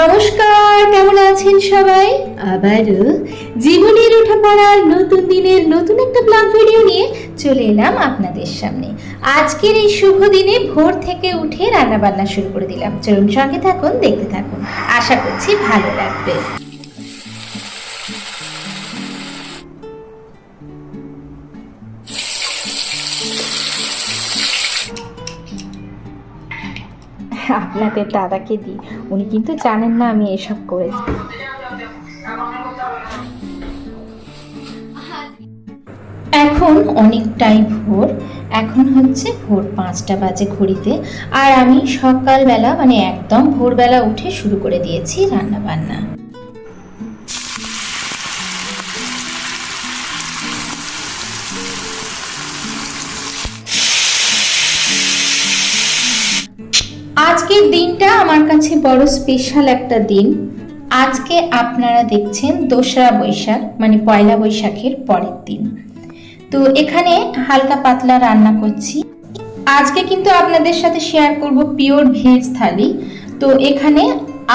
নমস্কার, কেমন আছেন সবাই? আবারও জীবনের ওঠা পড়ার নতুন দিনের নতুন একটা ব্লগ ভিডিও নিয়ে চলে এলাম আপনাদের সামনে। আজকের এই শুভ দিনে ভোর থেকে উঠে রান্না বান্না শুরু করে দিলাম। চলুন সঙ্গে থাকুন, দেখতে থাকুন, আশা করছি ভালো লাগবে। আপনাদের দাদাকে দিই, উনি কিন্তু জানেন না আমি এসব করেছি। এখন অনেকটাই ভোর, এখন হচ্ছে ভোর 5টা বাজে ঘড়িতে। আর আমি সকালবেলা একদম ভোরবেলা উঠে শুরু করে দিয়েছি রান্না বান্না। আজকের দিনটা আমার কাছে বড় স্পেশাল একটা দিন। আজকে আপনারা দেখছেন 2রা বৈশাখ, পয়লা বৈশাখের পরের দিন। তো এখানে হালকা পাতলা রান্না করছি। আজকে কিন্তু আপনাদের সাথে শেয়ার করব পিওর ভেজ থালি। তো এখানে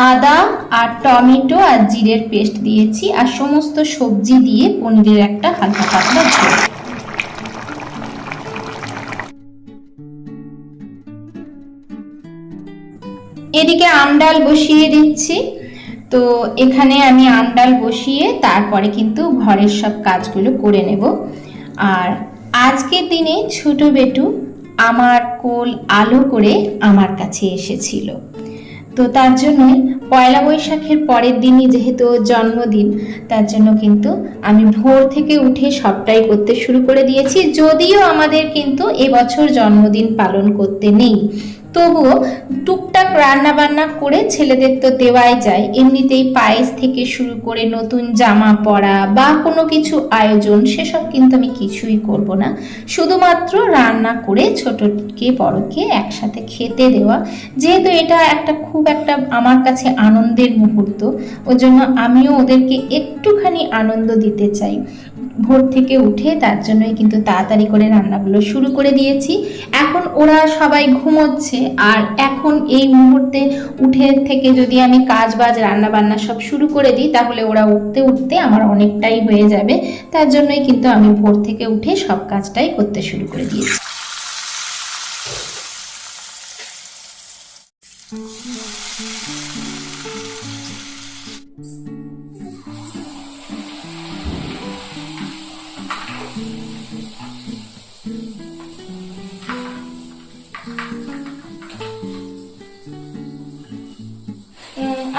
আদা আর টমেটো আর জিরের পেস্ট দিয়েছি, আর সমস্ত সবজি দিয়ে পনিরের একটা হালকা পাতলা ঝোল। এদিকে আমডাল বসিয়ে দিচ্ছি। তো এখানে আমি আমডাল বসিয়ে তারপরে কিন্তু ঘরের সব কাজগুলো করে নেব। আর আজকের দিনে ছোট বেটু আমার কোল আলো করে আমার কাছে এসেছিল। তো তার জন্য পয়লা বৈশাখের পরের দিনই যেহেতু জন্মদিন, তার জন্য কিন্তু আমি ভোর থেকে উঠে সবটাই করতে শুরু করে দিয়েছি। যদিও আমাদের কিন্তু এবছর জন্মদিন পালন করতে নেই, তবুও টুকটাক রান্না বান্না করে ছেলেদের তো দেওয়াই যায়। এমনিতেই পায়েস থেকে শুরু করে নতুন জামা পরা বা কোনো কিছু আয়োজন, সেসব কিন্তু আমি কিছুই করব না। শুধুমাত্র রান্না করে ছোটকে বড়কে একসাথে খেতে দেওয়া। যেহেতু এটা খুব একটা আমার কাছে আনন্দের মুহূর্ত, ওই জন্য আমিও ওদেরকে একটুখানি আনন্দ দিতে চাই ভোর থেকে উঠে। তার জন্যই কিন্তু তাড়াতাড়ি করে রান্নাগুলো শুরু করে দিয়েছি। এখন ওরা সবাই ঘুমোচ্ছে, আর এখন এই মুহূর্তে উঠে থেকে যদি আমি কাজ বাজ রান্না বান্না সব শুরু করে দিই, তাহলে ওরা উঠতে উঠতে আমার অনেকটাই হয়ে যাবে। তার জন্যই কিন্তু আমি ভোর থেকে উঠে সব কাজটাই করতে শুরু করে দিয়েছি।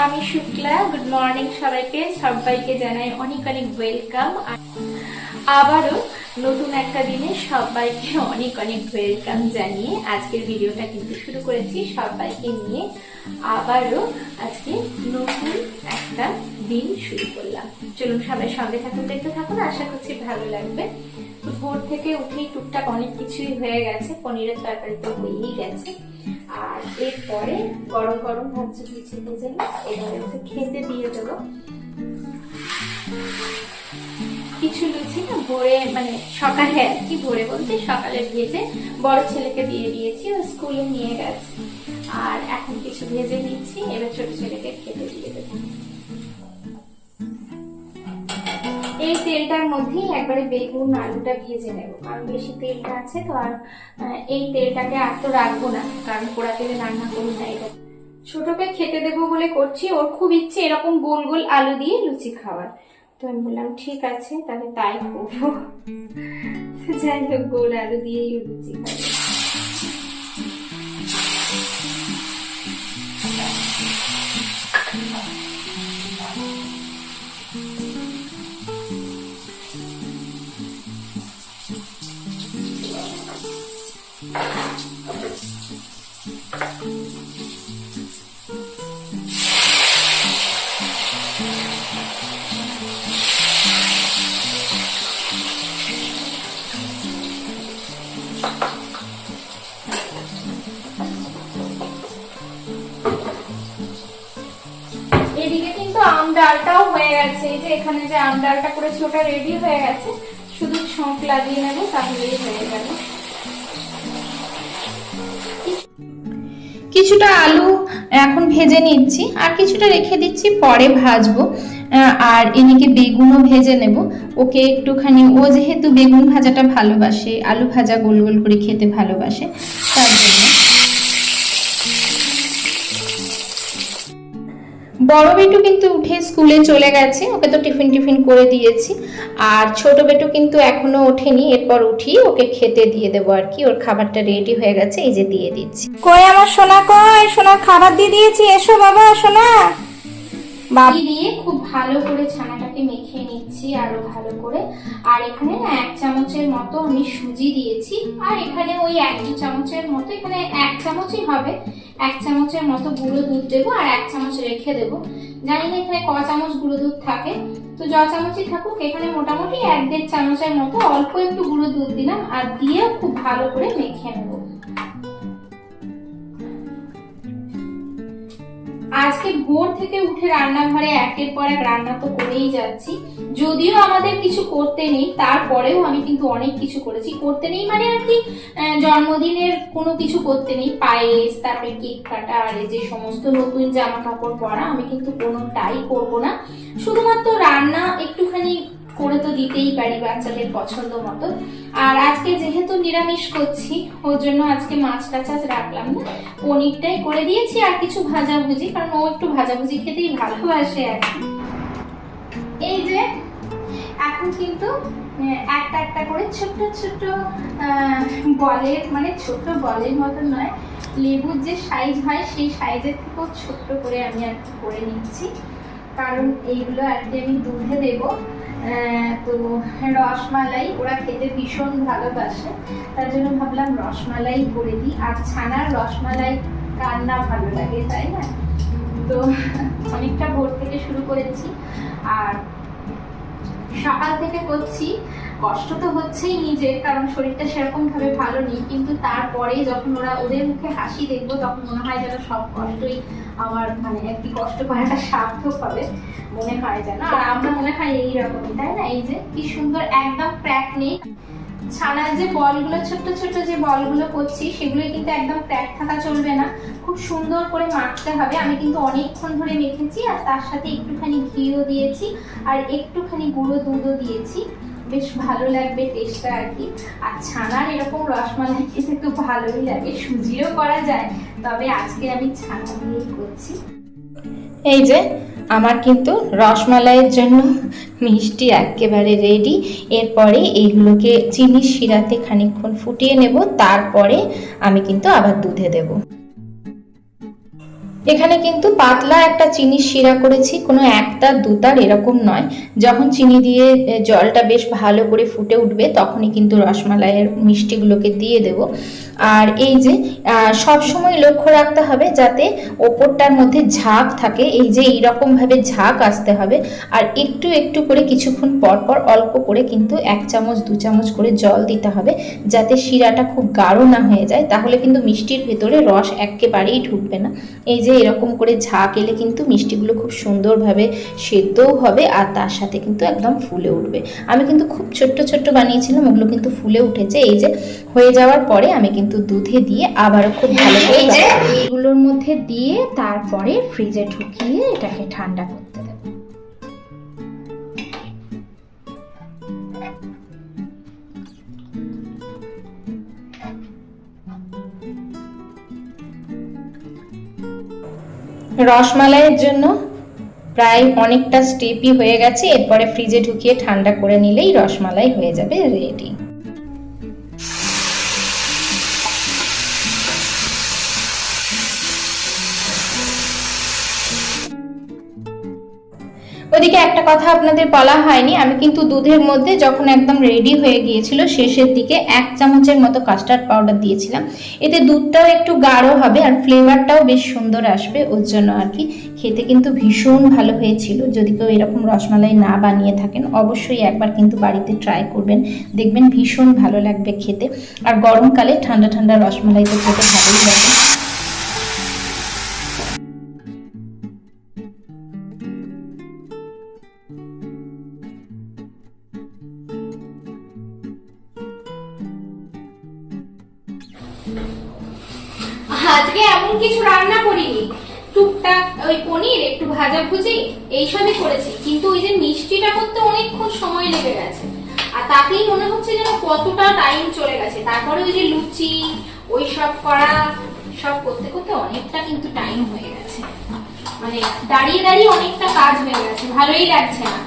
আমি শুক্লা, গুড মর্নিং সবাইকে জানাই অনেক অনেক ওয়েলকাম। আবারও নতুন একটা দিনে সবাইকে অনেক অনেক ওয়েলকাম জানিয়ে আজকের ভিডিওটা কিন্তু শুরু করেছি সবাইকে নিয়ে। আবারও আজকে নতুন একটা দিন শুরু করলাম। চলুন সবাই সঙ্গে থাকুন, দেখতে থাকুন, আশা করছি ভালো লাগবে। ভোর থেকে উঠেই টুকটাক অনেক কিছুই হয়ে গেছে। পনিরের তরকারি তো হয়েই গেছে, আর এরপরে গরম গরম ভাবছি লুচি ভেজে এবারে ওকে খেতে দিয়ে দেবো। কিছু লুচি না ভোরে সকালে, আর কি ভোরে বলতে সকালে ভেজে বড় ছেলেকে দিয়ে দিয়েছি, ও স্কুলে নিয়ে গেছে। আর এখন কিছু ভেজে নিচ্ছি, এবার ছোট ছেলেকে খেতে দিয়ে দেবো। এই তেলটার মধ্যেই একবারে বেগুন আলুটা ভেজে নেব, কারণ বেশি তেলটা আছে তো। আর এই তেলটাকে আর তো রাখবো না, কারণ পোড়া তেলে রান্না করি না। এটা ছোটকে খেতে দেবো বলে করছি, ওর খুব ইচ্ছে এরকম গোল গোল আলু দিয়ে লুচি খাওয়ার। তো আমি বললাম ঠিক আছে, তাহলে তাই করবো। যাই হোক, গোল আলু দিয়েই লুচি খাবো। এদিকে কিন্তু আম ডালটাও হয়ে গেছে। এই যে এখানে যে আম ডালটা করেছি ওটা রেডি হয়ে গেছে, শুধু ছক লাগিয়ে নেবো, তাহলেই হয়ে গেল। কিছুটা আলু এখন ভেজে নিচ্ছি, আর কিছুটা রেখে দিচ্ছি, পরে ভাজবো। আর এদিকে বেগুনও ভেজে নেব। ওকে একটুখানি, ও যেহেতু বেগুন ভাজাটা ভালোবাসে, আলু ভাজা গোল গোল করে খেতে ভালোবাসে, তার জন্য। বড় বেটু কিন্তু উঠে স্কুলে চলে গেছে, ওকে তো টিফিন করে দিয়েছি। আর ছোট বেটু কিন্তু এখনো ওঠেনি, এরপর উঠিয়ে ওকে খেতে দিয়ে দেবো আর কি। ওর খাবারটা রেডি হয়ে গেছে, এই যে দিয়ে দিচ্ছি। কই আমার সোনা, কই সোনা, খাবার দিয়ে দিয়েছি, এসো বাবা সোনা। বাবি দিয়ে খুব ভালো করে ছানাটাকে মেখে নিচ্ছি আরো ভালো করে। আর এখানে না 1 চামচের মতো আমি সুজি দিয়েছি, আর এখানে ওই 1-2 চামচের মতো, এখানে 1 চামচই হবে, 1 চামচের মতো গুঁড়ো দুধ দেবো, আর 1 চামচ রেখে দেবো। জানি না এখানে ক চামচ গুঁড়ো দুধ থাকে, তো য চামচই থাকুক, এখানে মোটামুটি 1-1.5 চামচের মতো অল্প একটু গুঁড়ো দুধ দিলাম, আর দিয়ে খুব ভালো করে মেখে নেবো। আজকে ভোর থেকে উঠে রান্নাঘরে একের পর এক রান্না তো করেই যাচ্ছি। যদিও আমাদের কিছু করতে নেই, তারপরেও আমি কিন্তু অনেক কিছু করেছি। করতে নেই মানে আর কি, জন্মদিনের কোনো কিছু করতে নেই, পায়েস, তারপরে কেক কাটা, আর এই যে সমস্ত নতুন জামা কাপড় পরা, আমি কিন্তু কোনোটাই করবো না। শুধুমাত্র রান্না একটুখানি করে তো দিতেই পারি বাচ্চাদের পছন্দ মতো। আর আজকে যেহেতু নিরামিষ করছি, ওর জন্য আজকে মাছ টাছ রাখলাম না, পনিরটাই করে দিয়েছি, আর কিছু ভাজাভুজি, কারণ ও একটু ভাজাভুজি খেতেই ভালোবাসে আর কি। এই যে এখন কিন্তু একটা একটা করে ছোট্ট ছোট্ট বলের, মানে ছোট্ট বলের মতো নয়, লেবুর যে সাইজ হয় সেই সাইজের থেকেও ছোট্ট করে আমি আর কি করে নিচ্ছি, কারণ এইগুলো আর কি আমি দুধে দেবো। তো রসমালাই ওরা খেতে ভীষণ ভালোবাসে, তার জন্য ভাবলাম রসমালাই করে দিই। আর ছানার রসমালাই কার না ভালো লাগে, তাই না? তো অনেকটা ভোর থেকে শুরু করেছি, আর সকাল থেকে করছি। কষ্ট তো হচ্ছেই নিজের, কারণ শরীরটা সেরকম ভাবে ভালো নেই, কিন্তু তারপরে যখন ওদের মুখে হাসি দেখবো, তখন মনে হয় যেন সব কষ্টই আমার, মানে একটি কষ্ট করাটা সার্থক হবে মনে হয় যেন। আর আমরা মনে হয় এইরকমই, তাই না? এই যে কি সুন্দর, একদম ক্র্যাক নেই। ছানার যে বলগুলো, ছোট্ট ছোট্ট যে বলগুলো করছি, সেগুলো কিন্তু একদম ক্র্যাক থাকা চলবে না, খুব সুন্দর করে মাখতে হবে। আমি কিন্তু অনেকক্ষণ ধরে মেখেছি, আর তার সাথে একটুখানি ঘিও দিয়েছি, আর একটুখানি গুঁড়ো দুধও দিয়েছি, বেশ ভালো লাগবে টেস্টটা আর কি। আর ছানার এরকম রসমালাই খেতে তো ভালোই লাগে, সুজিরও করা যায়, তবে আজকে আমি ছানা দিয়েই করছি। এই যে আমার কিন্তু রসমালাইয়ের জন্য মিষ্টি একেবারে রেডি। এরপরে এইগুলোকে চিনির শিরাতে খানিকক্ষণ ফুটিয়ে নেব, তারপরে আমি কিন্তু আবার দুধে দেব। এখানে কিন্তু পাতলা একটা চিনির শিরা করেছি, কোনো একটা দুতার এরকম নয়। যখন চিনি দিয়ে জলটা বেশ ভালো করে ফুটে উঠবে, তখনই কিন্তু রসমালাইয়ের মিষ্টিগুলোকে দিয়ে দেব। আর এই যে সব সময় লক্ষ্য রাখতে হবে যাতে ওপরটার মধ্যে ঝাঁক থাকে, এই যে এইরকম ভাবে ঝাঁক আসতে হবে। আর একটু একটু করে কিছুক্ষণ পর পর অল্প করে কিন্তু 1 চামচ 2 চামচ করে জল দিতে হবে, যাতে শিরাটা খুব গাঢ় না হয়ে যায়, তাহলে কিন্তু মিষ্টির ভেতরে রস একেবারেই ঢুকবে না। এই যে এরকম করে ঝাঁক এলে কিন্তু মিষ্টিগুলো খুব সুন্দরভাবে সেদ্ধও হবে, আর তার সাথে কিন্তু একদম ফুলে উঠবে। আমি কিন্তু খুব ছোট্ট ছোট্ট বানিয়েছিলাম, ওগুলো কিন্তু ফুলে উঠেছে। এই যে হয়ে যাওয়ার পরে আমি কিন্তু দুধে দিয়ে আবারও খুব ভালো করে এইগুলোর মধ্যে দিয়ে তারপরে ফ্রিজে ঢুকিয়ে এটাকে ঠান্ডা করতে দেব। রসমালাইয়ের জন্য প্রায় অনেকটা স্টেপই হয়ে গেছে, এরপরে ফ্রিজে ঢুকিয়ে ঠান্ডা করে নিলেই রসমালাই হয়ে যাবে রেডি। ওদিকে একটা কথা আপনাদের বলা হয়নি, আমি কিন্তু দুধের মধ্যে যখন একদম রেডি হয়ে গিয়েছিল শেষের দিকে 1 চামচের মতো কাস্টার্ড পাউডার দিয়েছিলাম। এতে দুধটাও একটু গাঢ় হবে আর ফ্লেভারটাও বেশ সুন্দর আসবে, ওর জন্য আর কি। খেতে কিন্তু ভীষণ ভালো হয়েছিল। যদি কেউ এরকম রসমালাই না বানিয়ে থাকেন, অবশ্যই একবার কিন্তু বাড়িতে ট্রাই করবেন, দেখবেন ভীষণ ভালো লাগবে খেতে। আর গরমকালে ঠান্ডা ঠান্ডা রসমালাই তো খেতে ভালোই লাগে। আজকে এমন কিছু রান্না করিনি টুকটাক ওই পনির, একটু ভাজাভুজি এইসবই করেছি, কিন্তু ওই যে মিষ্টিটা করতে অনেকক্ষণ সময় লেগে গেছে। আর তাতেই মনে হচ্ছে যেন কতটা টাইম চলে গেছে। তারপরে ওই যে লুচি ওই সব করা, সব করতে করতে অনেকটা কিন্তু টাইম হয়ে গেছে, মানে দাঁড়িয়ে দাঁড়িয়ে অনেকটা কাজ হয়ে গেছে, ভালোই লাগছে না।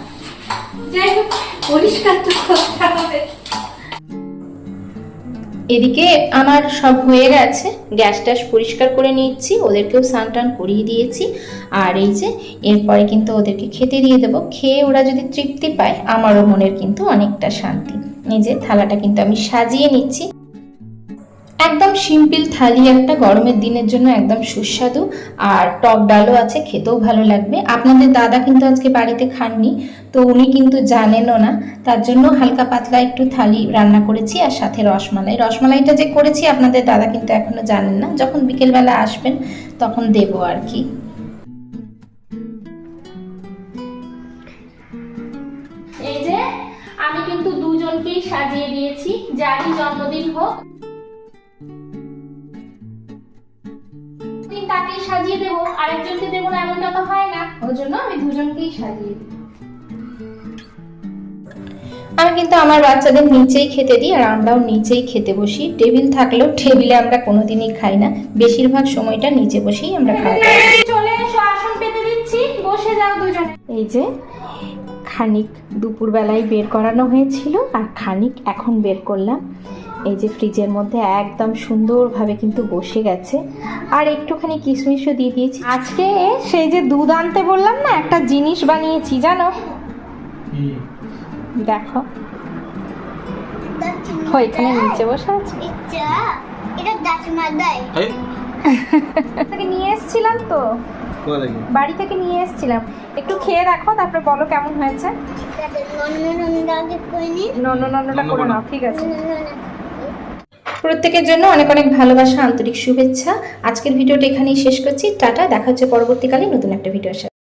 যাই হোক, পরিষ্কার তো করতে হবে। এদিকে আমার সব হয়ে গেছে, গ্যাস ট্যাস পরিষ্কার করে নিচ্ছি, ওদেরকেও স্নান টান করিয়ে দিয়েছি। আর এই যে এরপরে কিন্তু ওদেরকে খেতে দিয়ে দেবো। খেয়ে ওরা যদি তৃপ্তি পায় আমারও মনের কিন্তু অনেকটা শান্তি। এই যে থালাটা কিন্তু আমি সাজিয়ে নিচ্ছি, একদম সিম্পল থালি একটা, গরমের দিনের জন্য একদম সুস্বাদু। আর টক ডালও আছে, খেতেও ভালো লাগবে। আপনাদের দাদা কিন্তু আজকে বাড়িতে খাননি, তো উনি কিন্তু জানেনও না, তার জন্য হালকা পাতলা একটু থালি রান্না করেছি। আর সাথে রসমালাই, রসমালাইটা যে করেছি আপনাদের দাদা কিন্তু এখনো জানেন না, যখন বিকেলবেলা আসবেন তখন দেবো আর কি। এই যে আমি কিন্তু দুজনকেই সাজিয়ে দিয়েছি, যারই জন্মদিন হোক তাকেই সাজিয়ে দেবো, আরেকজনকে দেবো না এমনটা তো হয় না, ওই জন্য আমি দুজনকেই সাজিয়ে দিই। আমি কিন্তু আমার বাচ্চাদের নিচেই খেতে দিই, আর আমরাও নিচেই খেতে বসি। টেবিল থাকলেও টেবিলে আমরা কোনোদিনই খাই না, বেশিরভাগ সময়টা নিচে বসেই আমরা খাওয়া দাওয়া করি। চলে এসো, আসন পেতে দিচ্ছি, বসে যাও দুজনে। এই যে খানিক দুপুরবেলায় বের করানো হয়েছিল, আর খানিক এখন বের করলাম। এই যে ফ্রিজের মধ্যে একদম সুন্দরভাবে কিন্তু বসে গেছে, আর একটুখানি কিশমিশও দিয়ে দিয়েছি। আজকে সেই যে দুধ আনতে বললাম না, একটা জিনিস বানিয়েছি জানো, দেখো ওইখানে নিচে বসে আছে। নিয়ে এসেছিলাম তো, বাড়ি থেকে নিয়ে এসেছিলাম, একটু খেয়ে দেখো, তারপরে বলো কেমন হয়েছে। নন্নটা করে নাও, ঠিক আছে। প্রত্যেকের জন্য অনেক অনেক ভালোবাসা, আন্তরিক শুভেচ্ছা। আজকের ভিডিওটা এখানেই শেষ করছি, টাটা, দেখা হচ্ছে পরবর্তীকালে নতুন একটা ভিডিওর সাথে।